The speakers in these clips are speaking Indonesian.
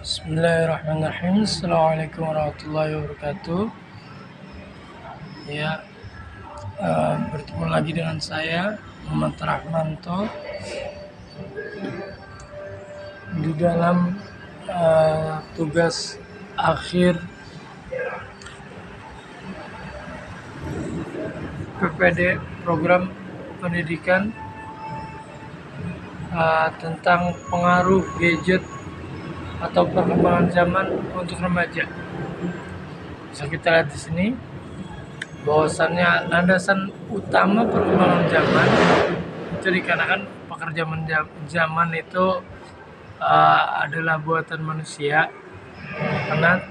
Bismillahirrahmanirrahim. Assalamualaikum warahmatullahi wabarakatuh. Ya, bertemu lagi dengan saya Muhammad Rahmanto di dalam tugas akhir PPD program pendidikan tentang pengaruh gadget atau perkembangan zaman untuk remaja. Bisa kita lihat di sini bahwasannya landasan utama perkembangan zaman itu dikarenakan pekerjaan zaman itu adalah buatan manusia, karena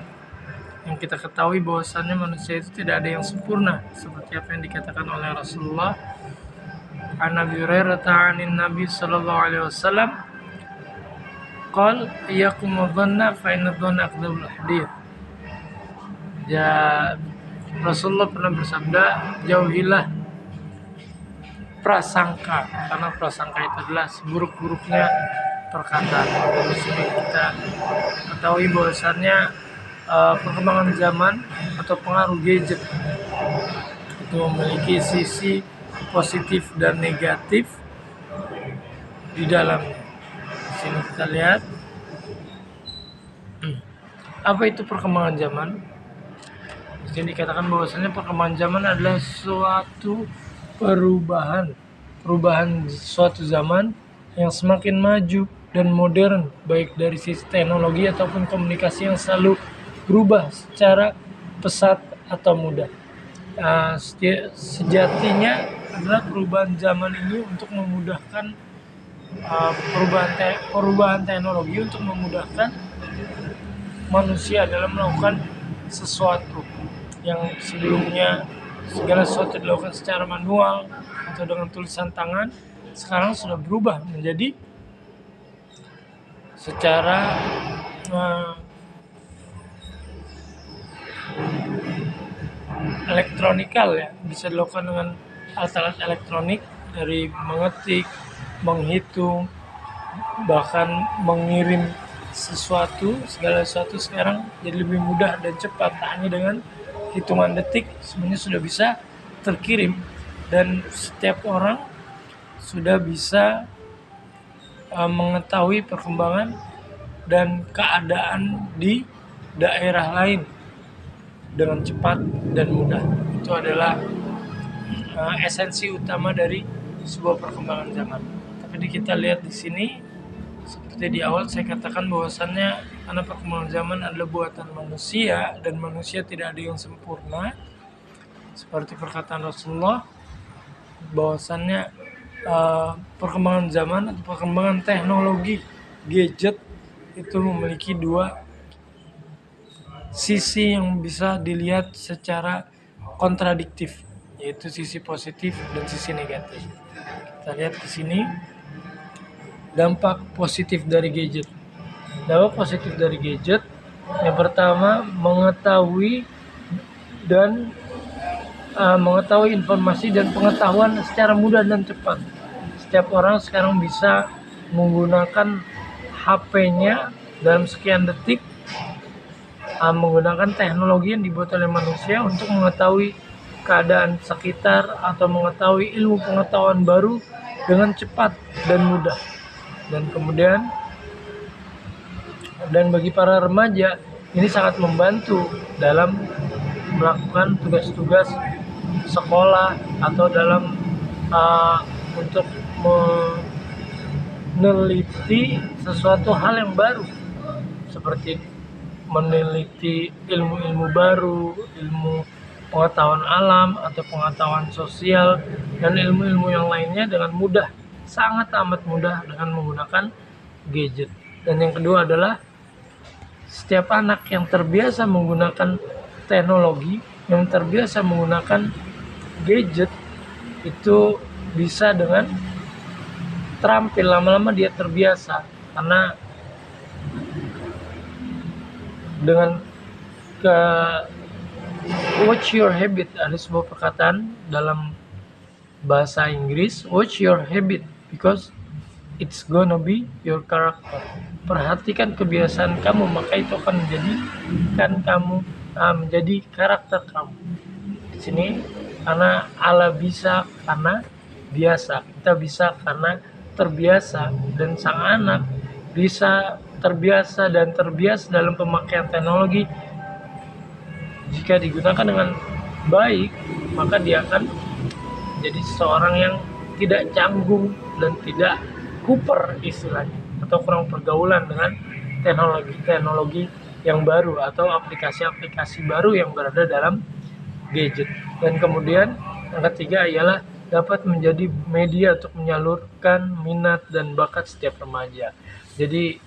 yang kita ketahui bahwasannya manusia itu tidak ada yang sempurna seperti apa yang dikatakan oleh Rasulullah an Abi Hurairah ta'anin Nabi sallallahu alaihi wasallam qal iyyakum wadhanna fa inna dhanna akdzabul hadits. Ya, Rasulullah pernah bersabda, jauhilah prasangka, karena prasangka itu adalah seburuk-buruknya perkataan. Di sini kita ketahui bahwasannya perkembangan zaman atau pengaruh gadget itu memiliki sisi positif dan negatif di dalamnya. Di sini kita lihat apa itu perkembangan zaman. Di sini dikatakan bahwasanya perkembangan zaman adalah suatu perubahan suatu zaman yang semakin maju dan modern, baik dari sisi teknologi ataupun komunikasi yang selalu berubah secara pesat atau mudah. Sejatinya adalah perubahan zaman ini untuk memudahkan perubahan teknologi untuk memudahkan manusia dalam melakukan sesuatu yang sebelumnya segala sesuatu dilakukan secara manual atau dengan tulisan tangan, sekarang sudah berubah menjadi secara elektronikal, ya, bisa dilakukan dengan alat-alat elektronik, dari mengetik, menghitung, bahkan mengirim segala sesuatu sekarang jadi lebih mudah dan cepat. Tak hanya dengan hitungan detik semuanya sudah bisa terkirim, dan setiap orang sudah bisa mengetahui perkembangan dan keadaan di daerah lain dengan cepat dan mudah. Itu adalah esensi utama dari sebuah perkembangan zaman. Tapi kita lihat di sini, seperti di awal saya katakan bahwasannya karena perkembangan zaman adalah buatan manusia dan manusia tidak ada yang sempurna, seperti perkataan Rasulullah bahwasannya perkembangan zaman atau perkembangan teknologi gadget itu memiliki dua sisi yang bisa dilihat secara kontradiktif, yaitu sisi positif dan sisi negatif. Kita lihat di sini dampak positif dari gadget. Dampak positif dari gadget yang pertama, mengetahui informasi dan pengetahuan secara mudah dan cepat. Setiap orang sekarang bisa menggunakan HP-nya dalam sekian detik, menggunakan teknologi yang dibuat oleh manusia untuk mengetahui keadaan sekitar atau mengetahui ilmu pengetahuan baru dengan cepat dan mudah. Dan kemudian bagi para remaja ini sangat membantu dalam melakukan tugas-tugas sekolah atau dalam untuk meneliti sesuatu hal yang baru, seperti meneliti ilmu-ilmu baru, ilmu pengetahuan alam atau pengetahuan sosial, dan ilmu-ilmu yang lainnya dengan mudah, sangat amat mudah dengan menggunakan gadget. Dan yang kedua adalah setiap anak yang terbiasa menggunakan teknologi, yang terbiasa menggunakan gadget, itu bisa dengan terampil, lama-lama dia terbiasa, karena dengan watch your habit, ada sebuah perkataan dalam bahasa Inggris, watch your habit because it's gonna be your character. Perhatikan kebiasaan kamu, maka itu akan menjadi karakter kamu. Di sini karena Allah bisa karena biasa, kita bisa karena terbiasa, dan sang anak bisa terbiasa dalam pemakaian teknologi. Jika digunakan dengan baik, maka dia akan jadi seseorang yang tidak canggung dan tidak kuper istilahnya, atau kurang pergaulan dengan teknologi yang baru atau aplikasi-aplikasi baru yang berada dalam gadget. Dan kemudian yang ketiga ialah dapat menjadi media untuk menyalurkan minat dan bakat setiap remaja. Jadi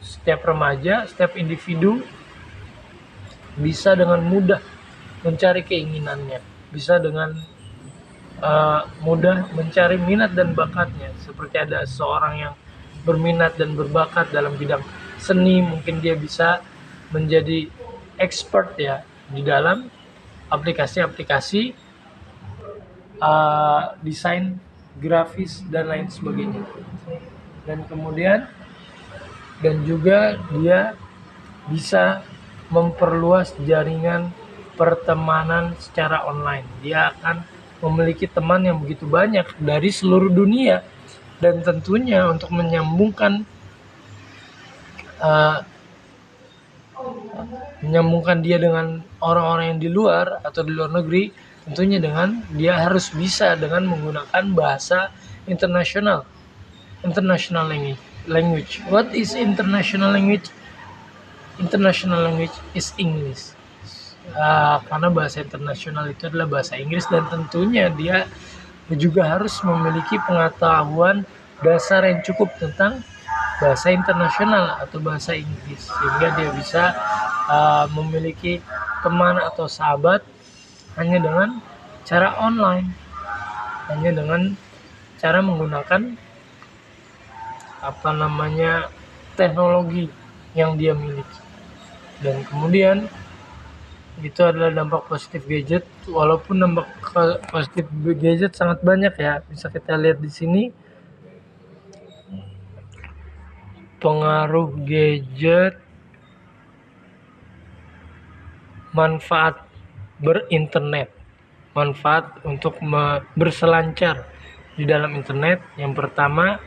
setiap remaja, setiap individu bisa dengan mudah mencari keinginannya, bisa dengan mudah mencari minat dan bakatnya. Seperti ada seorang yang berminat dan berbakat dalam bidang seni, mungkin dia bisa menjadi expert ya di dalam aplikasi-aplikasi desain grafis dan lain sebagainya. Dan kemudian juga dia bisa memperluas jaringan pertemanan secara online. Dia akan memiliki teman yang begitu banyak dari seluruh dunia, dan tentunya untuk menyambungkan dia dengan orang-orang yang di luar atau di luar negeri, tentunya dengan dia harus bisa dengan menggunakan bahasa international language. What is international language? International language is English. Karena bahasa internasional itu adalah bahasa Inggris, dan tentunya dia juga harus memiliki pengetahuan dasar yang cukup tentang bahasa internasional atau bahasa Inggris, sehingga dia bisa memiliki teman atau sahabat hanya dengan cara online, hanya dengan cara menggunakan teknologi yang dia miliki. Dan kemudian itu adalah dampak positif gadget. Walaupun dampak positif gadget sangat banyak ya, bisa kita lihat di sini pengaruh gadget, manfaat berinternet, manfaat untuk berselancar di dalam internet. Yang pertama,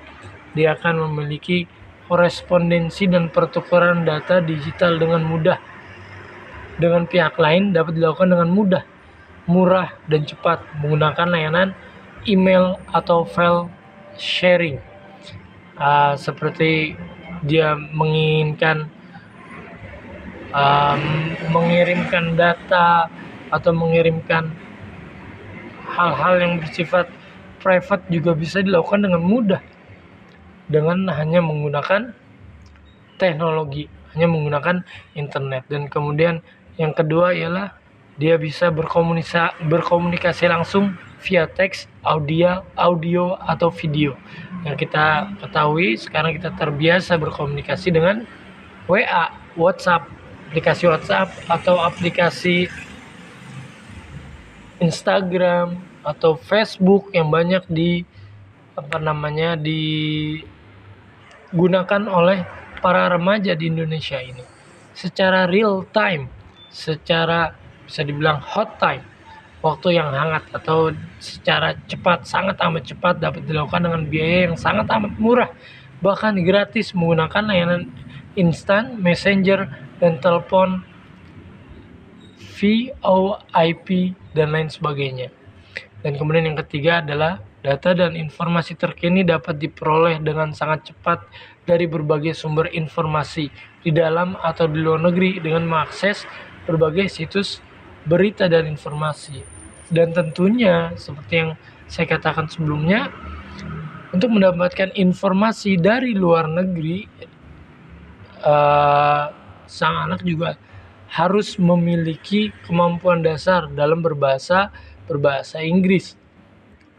dia akan memiliki korespondensi dan pertukaran data digital dengan mudah dengan pihak lain, dapat dilakukan dengan mudah, murah, dan cepat menggunakan layanan email atau file sharing. Seperti dia menginginkan mengirimkan data atau mengirimkan hal-hal yang bersifat private juga bisa dilakukan dengan mudah dengan hanya menggunakan teknologi, hanya menggunakan internet. Dan kemudian yang kedua ialah dia bisa berkomunikasi langsung via teks, audio atau video. Yang kita ketahui sekarang kita terbiasa berkomunikasi dengan WA, WhatsApp, aplikasi WhatsApp atau aplikasi Instagram atau Facebook yang banyak digunakan oleh para remaja di Indonesia ini secara real time, secara bisa dibilang hot time, waktu yang hangat, atau secara cepat, sangat amat cepat, dapat dilakukan dengan biaya yang sangat amat murah, bahkan gratis menggunakan layanan instan, messenger, dan telepon VoIP dan lain sebagainya. Dan kemudian yang ketiga adalah data dan informasi terkini dapat diperoleh dengan sangat cepat dari berbagai sumber informasi di dalam atau di luar negeri dengan mengakses berbagai situs berita dan informasi. Dan tentunya seperti yang saya katakan sebelumnya, untuk mendapatkan informasi dari luar negeri, sang anak juga harus memiliki kemampuan dasar dalam berbahasa Inggris.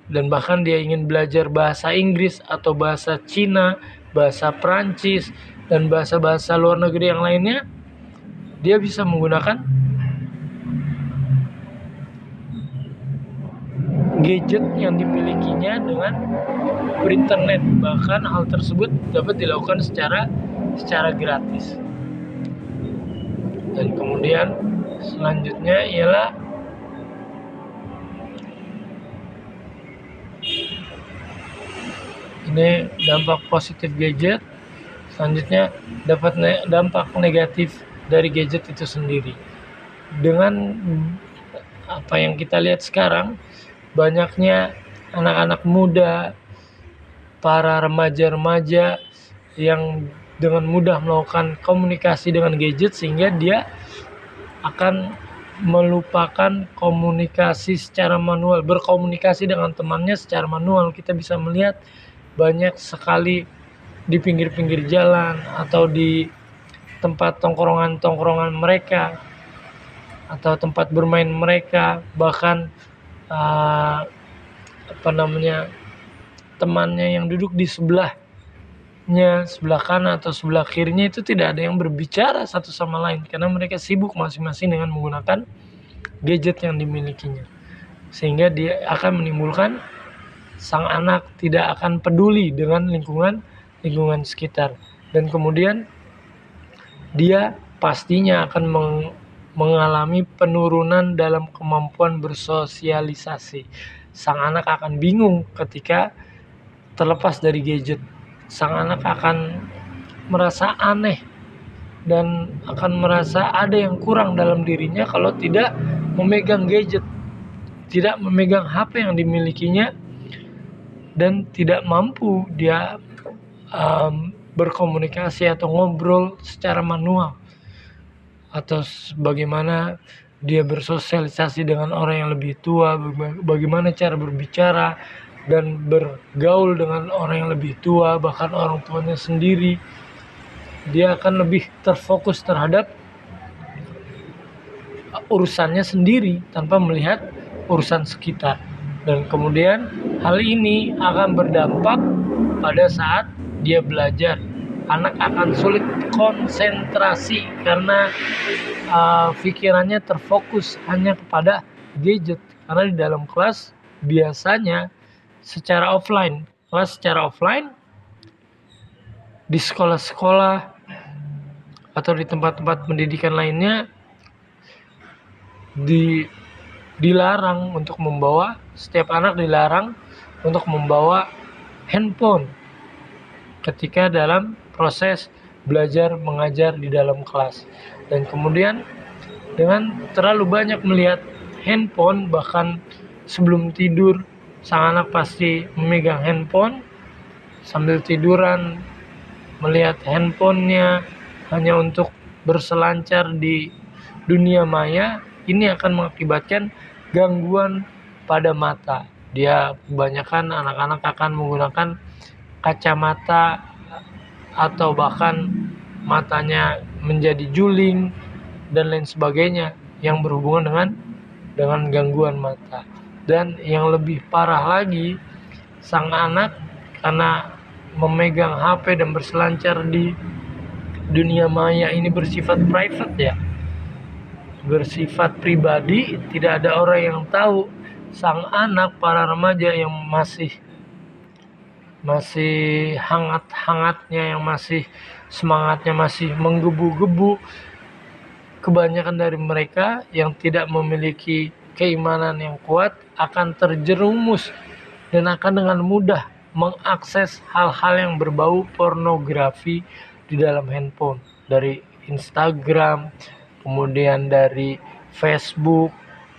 Dan bahkan dia ingin belajar bahasa Inggris atau bahasa Cina, bahasa Prancis, dan bahasa-bahasa luar negeri yang lainnya, dia bisa menggunakan gadget yang dimilikinya dengan berinternet. Bahkan hal tersebut dapat dilakukan secara gratis. Dan kemudian selanjutnya ialah ini dampak positif gadget. Selanjutnya dapat dampak negatif dari gadget itu sendiri. Dengan apa yang kita lihat sekarang, banyaknya anak-anak muda, para remaja-remaja yang dengan mudah melakukan komunikasi dengan gadget, sehingga dia akan melupakan komunikasi secara manual, berkomunikasi dengan temannya secara manual. Kita bisa melihat banyak sekali di pinggir-pinggir jalan atau di tempat tongkrongan mereka atau tempat bermain mereka, bahkan temannya yang duduk di sebelahnya, sebelah kanan atau sebelah kirinya, itu tidak ada yang berbicara satu sama lain karena mereka sibuk masing-masing dengan menggunakan gadget yang dimilikinya, sehingga dia akan menimbulkan sang anak tidak akan peduli dengan lingkungan sekitar, dan kemudian dia pastinya akan mengalami penurunan dalam kemampuan bersosialisasi. Sang anak akan bingung ketika terlepas dari gadget. Sang anak akan merasa aneh dan akan merasa ada yang kurang dalam dirinya kalau tidak memegang gadget, tidak memegang HP yang dimilikinya, dan tidak mampu dia berkomunikasi atau ngobrol secara manual, atau bagaimana dia bersosialisasi dengan orang yang lebih tua, bagaimana cara berbicara dan bergaul dengan orang yang lebih tua, bahkan orang tuanya sendiri. Dia akan lebih terfokus terhadap urusannya sendiri tanpa melihat urusan sekitar. Dan kemudian hal ini akan berdampak pada saat dia belajar. Anak akan sulit konsentrasi karena pikirannya terfokus hanya kepada gadget. Karena di dalam kelas biasanya secara offline, di sekolah-sekolah atau di tempat-tempat pendidikan lainnya dilarang untuk membawa, setiap anak dilarang untuk membawa handphone ketika dalam proses belajar mengajar di dalam kelas. Dan kemudian dengan terlalu banyak melihat handphone, bahkan sebelum tidur sang anak pasti memegang handphone sambil tiduran, melihat handphonenya hanya untuk berselancar di dunia maya. Ini akan mengakibatkan gangguan pada mata. Dia kebanyakan anak-anak akan menggunakan kacamata atau bahkan matanya menjadi juling dan lain sebagainya yang berhubungan dengan gangguan mata. Dan yang lebih parah lagi, sang anak karena memegang HP dan berselancar di dunia maya ini bersifat private ya, bersifat pribadi, tidak ada orang yang tahu. Sang anak, para remaja yang masih hangat-hangatnya, yang masih semangatnya masih menggebu-gebu, kebanyakan dari mereka yang tidak memiliki keimanan yang kuat akan terjerumus dan akan dengan mudah mengakses hal-hal yang berbau pornografi di dalam handphone, dari Instagram, kemudian dari Facebook,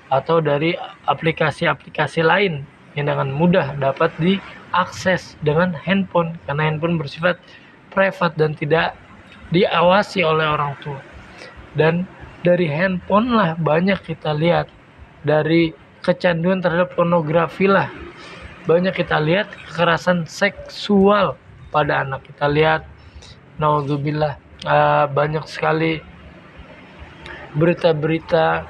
atau dari aplikasi-aplikasi lain yang dengan mudah dapat diakses dengan handphone, karena handphone bersifat private dan tidak diawasi oleh orang tua. Dan dari handphone lah banyak kita lihat, dari kecanduan terhadap pornografi lah banyak kita lihat kekerasan seksual pada anak. Kita lihat, naudzubillah, banyak sekali berita-berita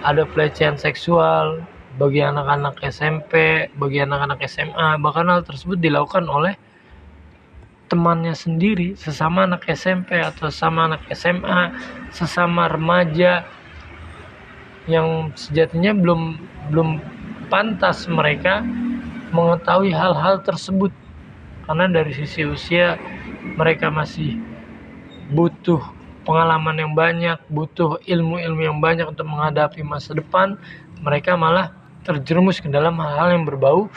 ada pelecehan seksual bagi anak-anak SMP, bagi anak-anak SMA. Bahkan hal tersebut dilakukan oleh temannya sendiri, sesama anak SMP atau sesama anak SMA, sesama remaja yang sejatinya belum pantas mereka mengetahui hal-hal tersebut, karena dari sisi usia mereka masih butuh pengalaman yang banyak, butuh ilmu-ilmu yang banyak untuk menghadapi masa depan. Mereka malah terjerumus ke dalam hal-hal yang berbau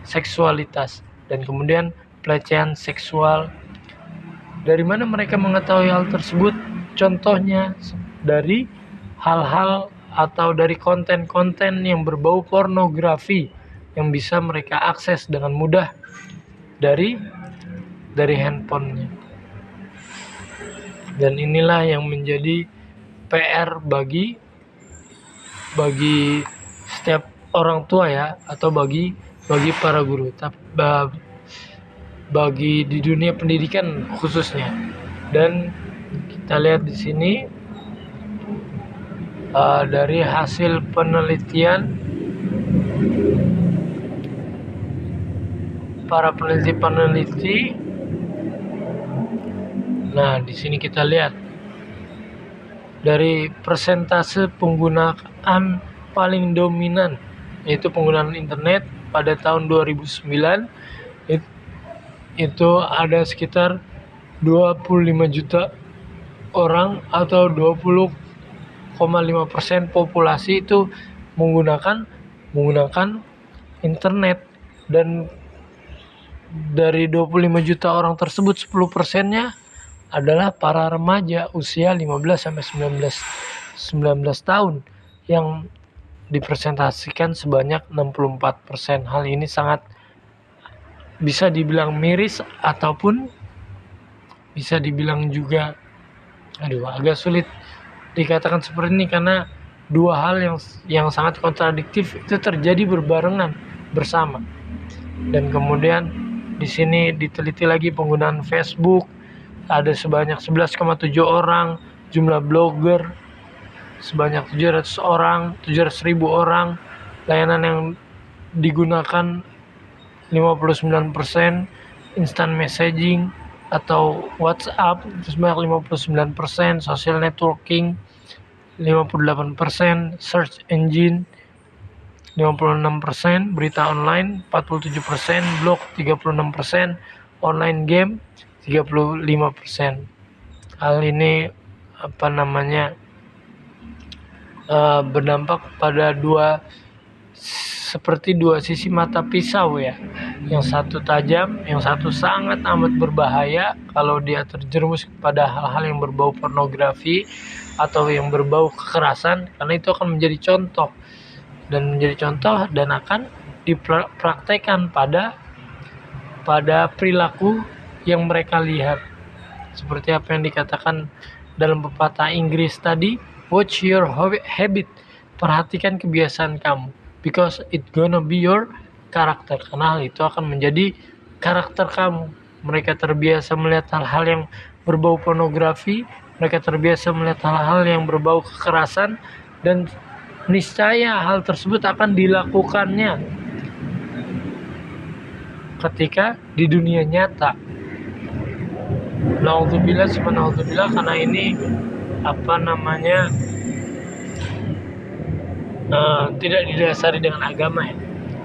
seksualitas dan kemudian pelecehan seksual. Dari mana mereka mengetahui hal tersebut? Contohnya dari hal-hal atau dari konten-konten yang berbau pornografi yang bisa mereka akses dengan mudah dari handphonenya. Dan inilah yang menjadi PR bagi setiap orang tua ya, atau bagi para guru, bagi di dunia pendidikan khususnya. Dan kita lihat di sini dari hasil penelitian para peneliti. Nah, di sini kita lihat dari persentase penggunaan paling dominan, yaitu penggunaan internet pada tahun 2009 itu ada sekitar 25 juta orang atau 20,5% populasi itu menggunakan internet. Dan dari 25 juta orang tersebut 10%-nya adalah para remaja usia 15 sampai 19 tahun yang dipresentasikan sebanyak 64%. Hal ini sangat bisa dibilang miris ataupun bisa dibilang juga agak sulit dikatakan seperti ini, karena dua hal yang sangat kontradiktif itu terjadi berbarengan bersama. Dan kemudian di sini diteliti lagi penggunaan Facebook, ada sebanyak 11,7 orang, jumlah blogger sebanyak 700.000 orang, layanan yang digunakan 59%, instant messaging atau WhatsApp sebanyak 59%, social networking 58%, search engine 56%, berita online 47%, blog 36%, online game 35%. Hal ini berdampak pada seperti dua sisi mata pisau ya. Yang satu tajam, yang satu sangat amat berbahaya kalau dia terjerumus pada hal-hal yang berbau pornografi atau yang berbau kekerasan, karena itu akan menjadi contoh dan akan dipraktekkan pada perilaku yang mereka lihat. Seperti apa yang dikatakan dalam pepatah Inggris tadi, watch your habit, perhatikan kebiasaan kamu, because it gonna be your karakter, karena hal itu akan menjadi karakter kamu. Mereka terbiasa melihat hal-hal yang berbau pornografi, mereka terbiasa melihat hal-hal yang berbau kekerasan, dan niscaya hal tersebut akan dilakukannya ketika di dunia nyata. Naudzubillah, karena ini tidak didasari dengan agama ya,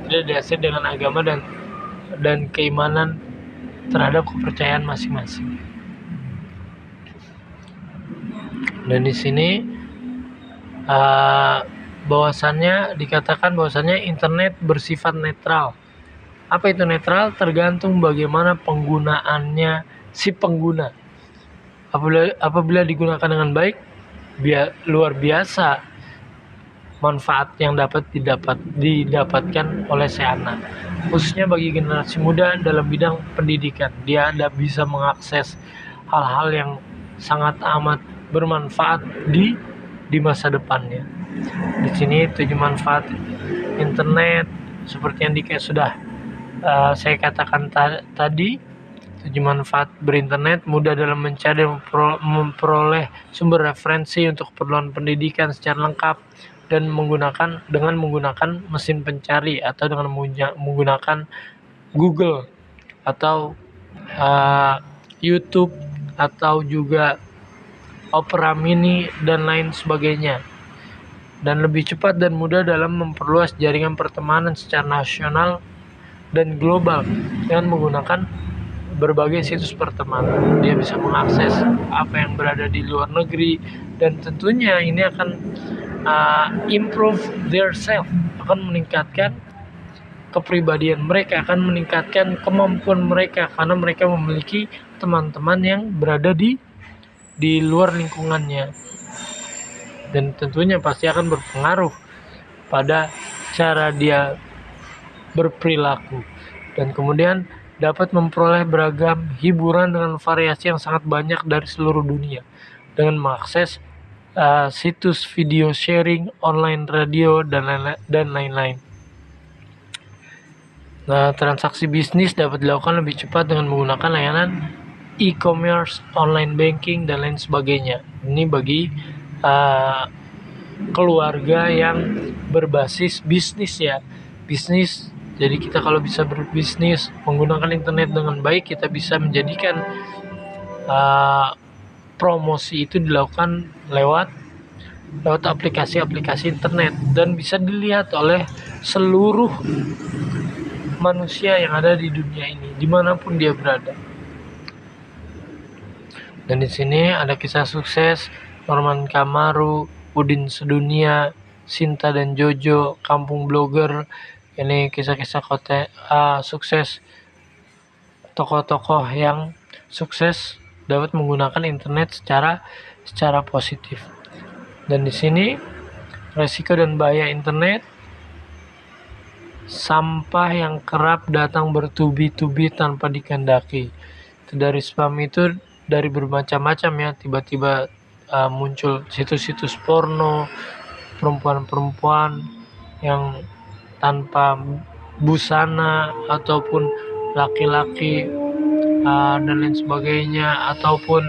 tidak didasari dengan agama dan keimanan terhadap kepercayaan masing-masing. Dan di sini dikatakan bahwasannya internet bersifat netral. Apa itu netral? Tergantung bagaimana penggunaannya si pengguna. Apabila digunakan dengan baik, luar biasa manfaat yang dapat didapatkan oleh si anak. Khususnya bagi generasi muda dalam bidang pendidikan, dia bisa mengakses hal-hal yang sangat amat bermanfaat di masa depannya. Di sini 7 manfaat internet seperti yang sudah saya katakan tadi. 7 manfaat berinternet: mudah dalam mencari dan memperoleh sumber referensi untuk keperluan pendidikan secara lengkap dan menggunakan mesin pencari atau dengan menggunakan Google atau YouTube atau juga Opera Mini dan lain sebagainya. dan lebih cepat dan mudah dalam memperluas jaringan pertemanan secara nasional dan global dengan menggunakan berbagai situs pertemanan. Dia bisa mengakses apa yang berada di luar negeri, dan tentunya ini akan improve their self, akan meningkatkan kepribadian mereka, akan meningkatkan kemampuan mereka karena mereka memiliki teman-teman yang berada di luar lingkungannya, dan tentunya pasti akan berpengaruh pada cara dia berperilaku. Dan kemudian dapat memperoleh beragam hiburan dengan variasi yang sangat banyak dari seluruh dunia dengan mengakses situs video sharing, online radio, dan lain-lain. Nah, transaksi bisnis dapat dilakukan lebih cepat dengan menggunakan layanan e-commerce, online banking, dan lain sebagainya. Ini bagi keluarga yang berbasis bisnis ya. Bisnis, jadi kita kalau bisa berbisnis menggunakan internet dengan baik, kita bisa menjadikan promosi itu dilakukan lewat aplikasi-aplikasi internet dan bisa dilihat oleh seluruh manusia yang ada di dunia ini, dimanapun dia berada. Dan di sini ada kisah sukses Norman Kamaru, Udin Sedunia, Sinta dan Jojo, Kampung Blogger. Ini kisah-kisah sukses tokoh-tokoh yang sukses dapat menggunakan internet secara positif. Dan di sini resiko dan bahaya internet, sampah yang kerap datang bertubi-tubi tanpa dikehendaki. Dari spam itu dari bermacam-macam ya, tiba-tiba muncul situs-situs porno, perempuan-perempuan yang tanpa busana, ataupun laki-laki dan lain sebagainya, ataupun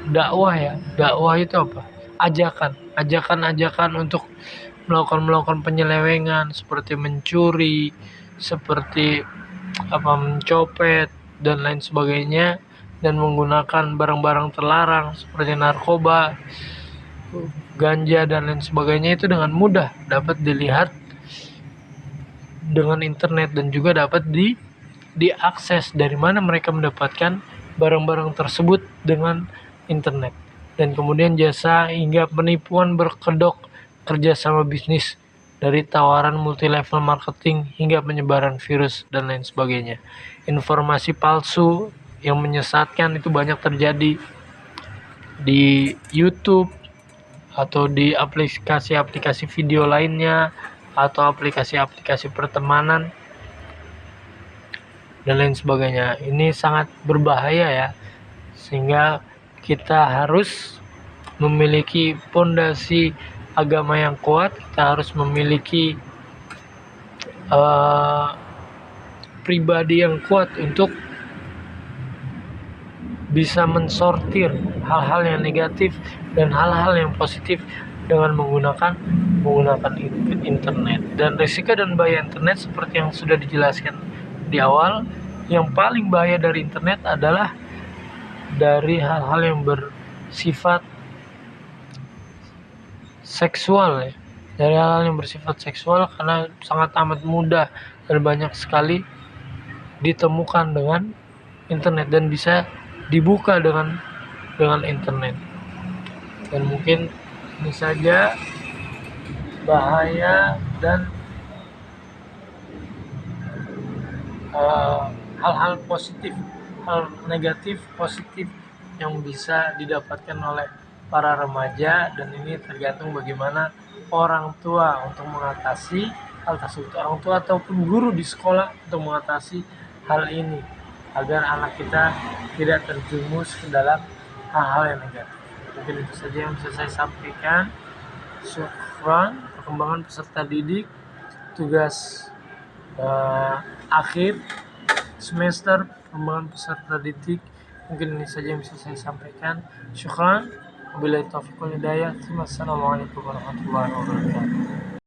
dakwah itu apa? Ajakan untuk melakukan penyelewengan seperti mencuri, seperti mencopet dan lain sebagainya, dan menggunakan barang-barang terlarang seperti narkoba, ganja dan lain sebagainya, itu dengan mudah dapat dilihat dengan internet dan juga dapat diakses dari mana mereka mendapatkan barang-barang tersebut dengan internet. Dan kemudian jasa hingga penipuan berkedok kerjasama bisnis, dari tawaran multi-level marketing hingga penyebaran virus dan lain sebagainya. Informasi palsu yang menyesatkan itu banyak terjadi di YouTube atau di aplikasi-aplikasi video lainnya, atau aplikasi-aplikasi pertemanan dan lain sebagainya. Ini sangat berbahaya ya, sehingga kita harus memiliki pondasi agama yang kuat. Kita harus memiliki pribadi yang kuat untuk bisa mensortir hal-hal yang negatif dan hal-hal yang positif dengan menggunakan internet. Dan risiko dan bahaya internet seperti yang sudah dijelaskan di awal, yang paling bahaya dari internet adalah dari hal-hal yang bersifat seksual ya. Dari hal-hal yang bersifat seksual, karena sangat amat mudah dan banyak sekali ditemukan dengan internet dan bisa dibuka dengan internet. Dan mungkin ini saja bahaya dan hal-hal positif, hal negatif positif yang bisa didapatkan oleh para remaja, dan ini tergantung bagaimana orang tua untuk mengatasi hal tersebut, orang tua ataupun guru di sekolah untuk mengatasi hal ini agar anak kita tidak terjerumus ke dalam hal-hal yang negatif. Mungkin itu saja yang bisa saya sampaikan. Syukran. Perkembangan peserta didik, tugas akhir semester perkembangan peserta didik, mungkin ini saja yang bisa saya sampaikan. Syukran. Wabillahi taufiq wal hidayah. Wassalamualaikum warahmatullahi wabarakatuh.